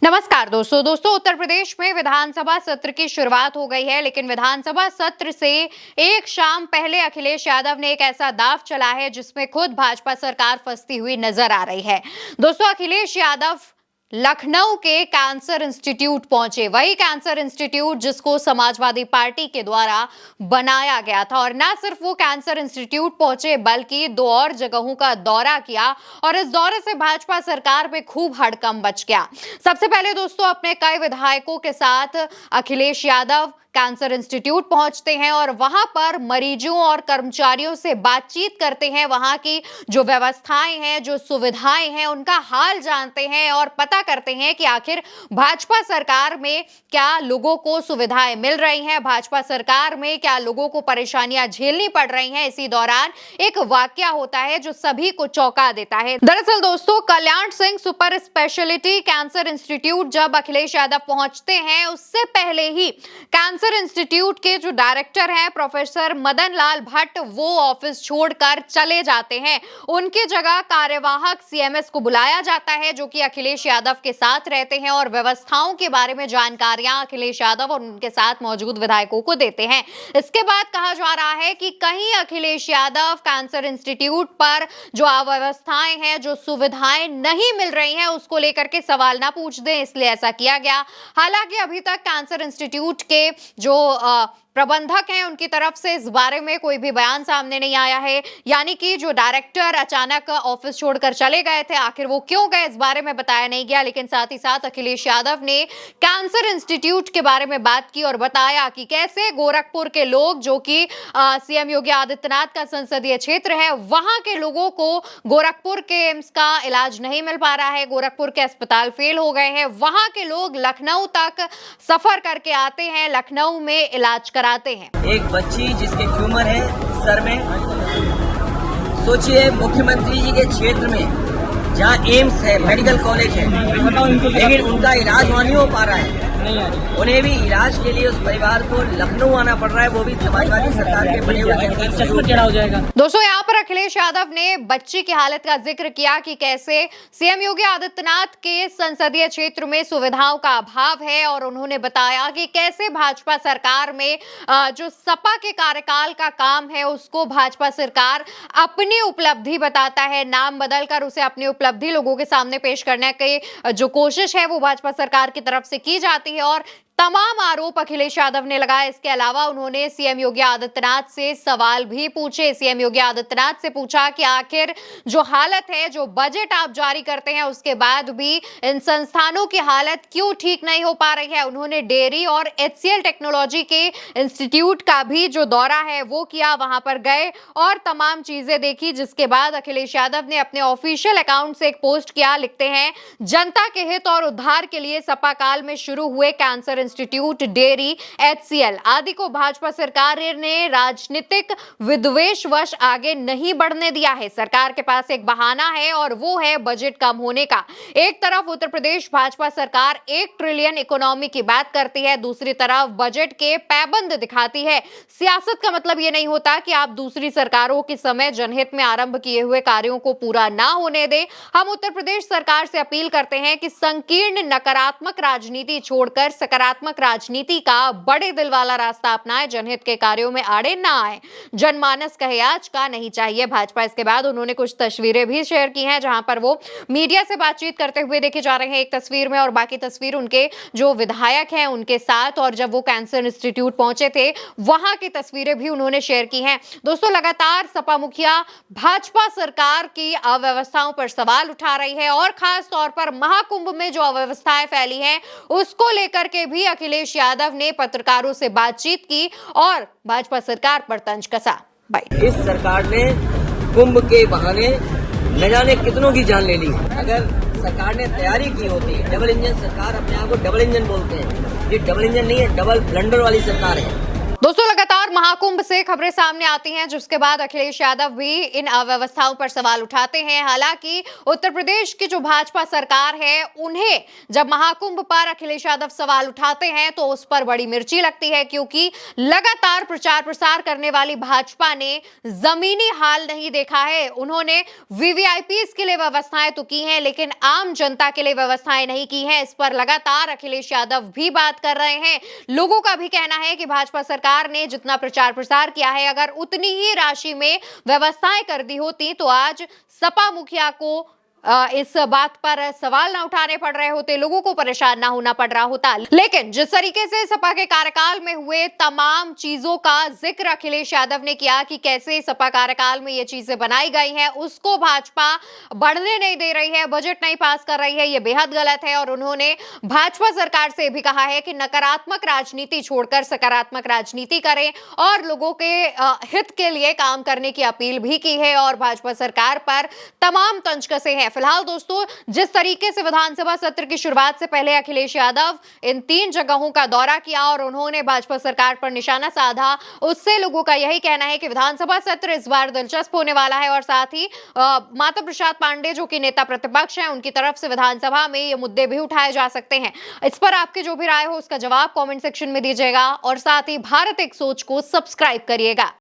नमस्कार दोस्तों उत्तर प्रदेश में विधानसभा सत्र की शुरुआत हो गई है, लेकिन विधानसभा सत्र से एक शाम पहले अखिलेश यादव ने एक ऐसा दांव चला है जिसमें खुद भाजपा सरकार फंसती हुई नजर आ रही है। दोस्तों, अखिलेश यादव लखनऊ के कैंसर इंस्टीट्यूट पहुंचे, वही कैंसर इंस्टीट्यूट जिसको समाजवादी पार्टी के द्वारा बनाया गया था। और ना सिर्फ वो कैंसर इंस्टीट्यूट पहुंचे बल्कि दो और जगहों का दौरा किया और इस दौरे से भाजपा सरकार में खूब हड़कंप मच गया। सबसे पहले दोस्तों, अपने कई विधायकों के साथ अखिलेश यादव कैंसर इंस्टीट्यूट पहुंचते हैं और वहां पर मरीजों और कर्मचारियों से बातचीत करते हैं, वहां की जो व्यवस्थाएं हैं, जो सुविधाएं हैं, उनका हाल जानते हैं और पता करते हैं कि आखिर भाजपा सरकार में क्या लोगों को सुविधाएं मिल रही हैं, भाजपा सरकार में क्या लोगों को परेशानियां झेलनी पड़ रही हैं। इसी दौरान एक वाकया होता है जो सभी को चौंका देता है। दरअसल दोस्तों, Kalyan Singh super speciality cancer institute जब अखिलेश यादव पहुंचते हैं, उससे पहले ही कैंसर इंस्टीट्यूट के जो डायरेक्टर हैं प्रोफेसर मदन लाल भट्ट, वो ऑफिस छोड़कर चले जाते हैं। उनकी जगह कार्यवाहक सीएमएस को बुलाया जाता है जो कि अखिलेश यादव के साथ रहते हैं और व्यवस्थाओं के बारे में जानकारियां अखिलेश यादव और उनके साथ मौजूद विधायकों को देते हैं। इसके बाद कहा जा रहा है कि कहीं अखिलेश यादव कैंसर इंस्टीट्यूट पर जो अव्यवस्थाएं हैं, जो सुविधाएं नहीं मिल रही हैं, उसको लेकर के सवाल ना पूछ दें, इसलिए ऐसा किया गया। हालांकि अभी तक कैंसर इंस्टीट्यूट के जो प्रबंधक हैं उनकी तरफ से इस बारे में कोई भी बयान सामने नहीं आया है, यानी कि जो डायरेक्टर अचानक ऑफिस छोड़कर चले गए थे, आखिर वो क्यों गए इस बारे में बताया नहीं गया। लेकिन साथ ही साथ अखिलेश यादव ने कैंसर इंस्टीट्यूट के बारे में बात की और बताया कि कैसे गोरखपुर के लोग, जो कि सीएम योगी आदित्यनाथ का संसदीय क्षेत्र है, वहां के लोगों को गोरखपुर के एम्स का इलाज नहीं मिल पा रहा है, गोरखपुर के अस्पताल फेल हो गए हैं, वहां के लोग लखनऊ तक सफर करके आते हैं, लखनऊ में इलाज कराते हैं। एक बच्ची जिसके ट्यूमर है सर में, सोचिए मुख्यमंत्री जी के क्षेत्र में जहाँ एम्स है, मेडिकल कॉलेज है, लेकिन उनका इलाज वहाँ नहीं हो पा रहा है। उन्हें भी इलाज के लिए उस परिवार को लखनऊ आना पड़ रहा है, वो भी समाजवादी सरकार के बने हुए हो जाएगा। दोस्तों, यहाँ पर अखिलेश यादव ने बच्ची की हालत का जिक्र किया कि कैसे सीएम योगी आदित्यनाथ के संसदीय क्षेत्र में सुविधाओं का अभाव है और उन्होंने बताया कि कैसे भाजपा सरकार में जो सपा के कार्यकाल का काम है उसको भाजपा सरकार अपनी उपलब्धि बताता है, नाम बदलकर उसे अपनी उपलब्धि लोगों के सामने पेश करने की जो कोशिश है वो भाजपा सरकार की तरफ से की जाती है और तमाम आरोप अखिलेश यादव ने लगाए। इसके अलावा उन्होंने सीएम योगी आदित्यनाथ से सवाल भी पूछे। सीएम योगी आदित्यनाथ से पूछा कि आखिर जो हालत है, जो बजट आप जारी करते हैं, उसके बाद भी इन संस्थानों की हालत क्यों ठीक नहीं हो पा रही है। उन्होंने डेयरी और HCL टेक्नोलॉजी के इंस्टीट्यूट का भी जो दौरा है वो किया, वहां पर गए और तमाम चीजें देखी। जिसके बाद अखिलेश यादव ने अपने ऑफिशियल अकाउंट से एक पोस्ट किया, लिखते हैं, जनता के हित और उद्धार के लिए सपा काल में शुरू हुए कैंसर इंस्टीट्यूट, डेयरी, HCL आदि को भाजपा सरकार ने राजनीतिक विद्वेषवश आगे नहीं बढ़ने दिया है। सरकार के पास एक बहाना है और वो है बजट कम होने का। एक तरफ उत्तर प्रदेश भाजपा सरकार 1 ट्रिलियन इकोनॉमी की बात करती है, दूसरी तरफ बजट के पैबंद दिखाती है। सियासत का मतलब ये नहीं होता कि आप दूसरी सरकारों के समय जनहित में आरंभ किए हुए कार्यों को पूरा ना होने दें। हम उत्तर प्रदेश सरकार से अपील करते हैं कि संकीर्ण नकारात्मक राजनीति छोड़कर सकारात्मक राजनीति का बड़े दिल वाला रास्ता अपनाएं, जनहित के कार्यों में आड़े ना आए। जनमानस कहे आज का नहीं चाहिए भाजपा। इसके बाद उन्होंने कुछ तस्वीरें भी शेयर की हैं जहां पर वो मीडिया से बातचीत करते हुए देखे जा रहे हैं एक तस्वीर में, और बाकी तस्वीर उनके जो विधायक हैं उनके साथ, और जब वो कैंसर इंस्टीट्यूट पहुंचे थे वहां की तस्वीरें भी उन्होंने शेयर की हैं। दोस्तों, लगातार सपा मुखिया भाजपा सरकार की अव्यवस्थाओं पर सवाल उठा रही है और खास तौर पर महाकुंभ में जो अव्यवस्थाएं फैली हैं उसको लेकर के भी अखिलेश यादव ने पत्रकारों से बातचीत की और भाजपा सरकार पर तंज कसा। इस सरकार ने कुंभ के बहाने न जाने कितनों की जान ले ली। अगर सरकार ने तैयारी की होती, डबल इंजन सरकार, अपने आप को डबल इंजन बोलते हैं, ये डबल इंजन नहीं है, डबल ब्लंडर वाली सरकार है। दोस्तों, लगातार और महाकुंभ से खबरें सामने आती हैं, जिसके बाद अखिलेश यादव भी इन अव्यवस्थाओं पर सवाल उठाते हैं। हालांकि उत्तर प्रदेश की जो भाजपा सरकार है, उन्हें जब महाकुंभ पर अखिलेश यादव सवाल उठाते हैं तो उस पर बड़ी मिर्ची लगती है, क्योंकि लगातार प्रचार प्रसार करने वाली भाजपा ने जमीनी हाल नहीं देखा है। उन्होंने वीवीआईपीज के लिए व्यवस्थाएं तो की हैं, लेकिन आम जनता के लिए व्यवस्थाएं नहीं की हैं। इस पर लगातार अखिलेश यादव भी बात कर रहे हैं। लोगों का भी कहना है कि भाजपा सरकार ने जितना प्रचार प्रसार किया है, अगर उतनी ही राशि में व्यवस्थाएं कर दी होती तो आज सपा मुखिया को इस बात पर सवाल ना उठाने पड़ रहे होते, लोगों को परेशान ना होना पड़ रहा होता। लेकिन जिस तरीके से सपा के कार्यकाल में हुए तमाम चीजों का जिक्र अखिलेश यादव ने किया कि कैसे सपा कार्यकाल में ये चीजें बनाई गई हैं, उसको भाजपा बढ़ने नहीं दे रही है, बजट नहीं पास कर रही है, ये बेहद गलत है। और उन्होंने भाजपा सरकार से भी कहा है कि नकारात्मक राजनीति छोड़कर सकारात्मक राजनीति करें और लोगों के हित के लिए काम करने की अपील भी की है और भाजपा सरकार पर तमाम तंज कसे हैं। फिलहाल दोस्तों, जिस तरीके से विधानसभा सत्र की शुरुआत से पहले अखिलेश यादव इन 3 जगहों का दौरा किया और उन्होंने भाजपा सरकार पर निशाना साधा, उससे लोगों का यही कहना है कि विधानसभा सत्र इस बार दिलचस्प होने वाला है। और साथ ही माता प्रसाद पांडे जो कि नेता प्रतिपक्ष हैं, उनकी तरफ से विधानसभा में ये मुद्दे भी उठाए जा सकते हैं। इस पर आपकी जो भी राय हो उसका जवाब कमेंट सेक्शन में दीजिएगा और साथ ही भारत एक सोच को सब्सक्राइब करिएगा।